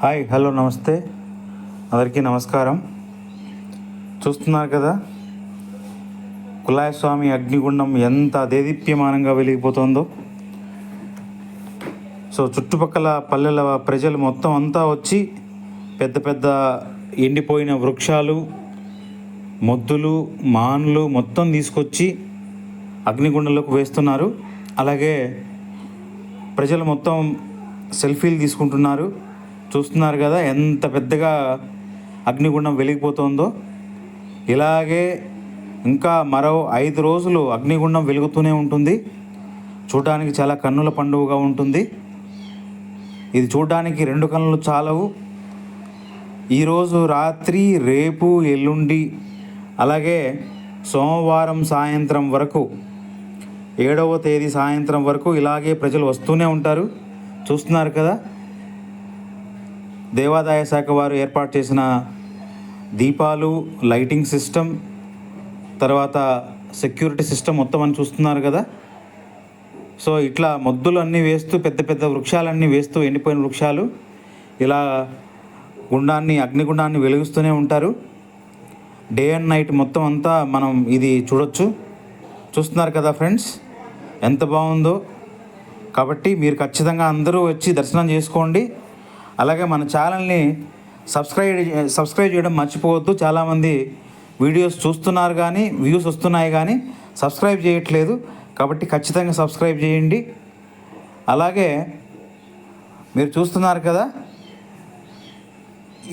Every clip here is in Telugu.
హాయ్ హలో నమస్తే, అందరికీ నమస్కారం. చూస్తున్నారు కదా కులాయస్వామి అగ్నిగుండం ఎంత దేదీప్యమానంగా వెలిగిపోతుందో. సో చుట్టుపక్కల పల్లెల ప్రజలు మొత్తం అంతా వచ్చి పెద్ద పెద్ద ఎండిపోయిన వృక్షాలు, మొద్దులు, మాన్లు మొత్తం తీసుకొచ్చి అగ్నిగుండంలోకి వేస్తున్నారు. అలాగే ప్రజలు మొత్తం సెల్ఫీలు తీసుకుంటున్నారు. చూస్తున్నారు కదా ఎంత పెద్దగా అగ్నిగుండం వెలిగిపోతుందో. ఇలాగే ఇంకా మరో 5 రోజులు అగ్నిగుండం వెలుగుతూనే ఉంటుంది. చూడడానికి చాలా కన్నుల పండుగగా ఉంటుంది. ఇది చూడడానికి 2 కన్నులు చాలవు. ఈరోజు రాత్రి, రేపు, ఎల్లుండి, అలాగే సోమవారం సాయంత్రం వరకు, 7వ తేదీ సాయంత్రం వరకు ఇలాగే ప్రజలు వస్తూనే ఉంటారు. చూస్తున్నారు కదా దేవాదాయ శాఖ వారు ఏర్పాటు చేసిన దీపాలు, లైటింగ్ సిస్టమ్, తర్వాత సెక్యూరిటీ సిస్టమ్ మొత్తం అని చూస్తున్నారు కదా. సో ఇట్లా మొద్దులు అన్నీ వేస్తూ, పెద్ద పెద్ద వృక్షాలన్నీ వేస్తూ, ఎండిపోయిన వృక్షాలు ఇలా అగ్నిగుండాన్ని వెలిగిస్తూనే ఉంటారు. డే అండ్ నైట్ మొత్తం అంతా మనం ఇది చూడొచ్చు. చూస్తున్నారు కదా ఫ్రెండ్స్, ఎంత బాగుందో. కాబట్టి మీరు ఖచ్చితంగా అందరూ వచ్చి దర్శనం చేసుకోండి. అలాగే మన ఛానల్ని సబ్స్క్రైబ్ చేయడం మర్చిపోవద్దు. చాలామంది వీడియోస్ చూస్తున్నారు కానీ వ్యూస్ వస్తున్నాయి కానీ సబ్స్క్రైబ్ చేయట్లేదు. కాబట్టి ఖచ్చితంగా సబ్స్క్రైబ్ చేయండి. అలాగే మీరు చూస్తున్నారు కదా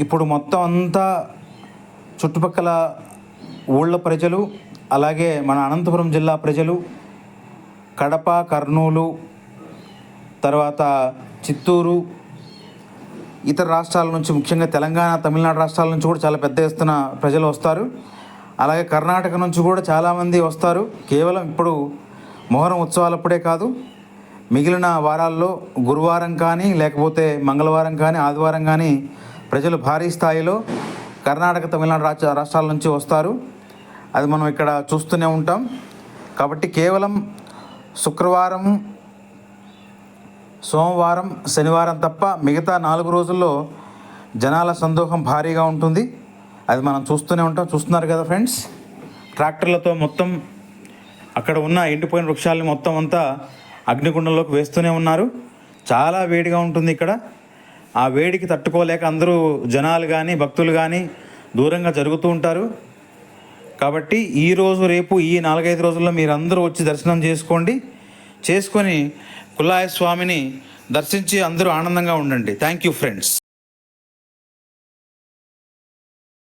ఇప్పుడు మొత్తం అంతా చుట్టుపక్కల ఊళ్ళ ప్రజలు, అలాగే మన అనంతపురం జిల్లా ప్రజలు, కడప, కర్నూలు, తర్వాత చిత్తూరు, ఇతర రాష్ట్రాల నుంచి, ముఖ్యంగా తెలంగాణ, తమిళనాడు రాష్ట్రాల నుంచి కూడా చాలా పెద్ద ఎత్తున ప్రజలు వస్తారు. అలాగే కర్ణాటక నుంచి కూడా చాలామంది వస్తారు. కేవలం ఇప్పుడు మొహరం ఉత్సవాలప్పుడే కాదు, మిగిలిన వారాల్లో గురువారం కానీ, లేకపోతే మంగళవారం కానీ, ఆదివారం కానీ ప్రజలు భారీ స్థాయిలో కర్ణాటక, తమిళనాడు రాష్ట్రాల నుంచి వస్తారు. అది మనం ఇక్కడ చూస్తూనే ఉంటాం. కాబట్టి కేవలం శుక్రవారం, సోమవారం, శనివారం తప్ప మిగతా 4 రోజుల్లో జనాల సందోహం భారీగా ఉంటుంది. అది మనం చూస్తూనే ఉంటాం. చూస్తున్నారు కదా ఫ్రెండ్స్, ట్రాక్టర్లతో మొత్తం అక్కడ ఉన్న ఎండిపోయిన వృక్షాలని మొత్తం అంతా అగ్నిగుండంలోకి వేస్తూనే ఉన్నారు. చాలా వేడిగా ఉంటుంది ఇక్కడ. ఆ వేడికి తట్టుకోలేక అందరూ జనాలు కానీ, భక్తులు కానీ దూరంగా జరుగుతూ ఉంటారు. కాబట్టి ఈరోజు, రేపు, ఈ 4-5 రోజుల్లో మీరు అందరూ వచ్చి దర్శనం చేసుకొని కులాయ స్వామిని దర్శించి అందరూ ఆనందంగా ఉండండి. Thank you friends.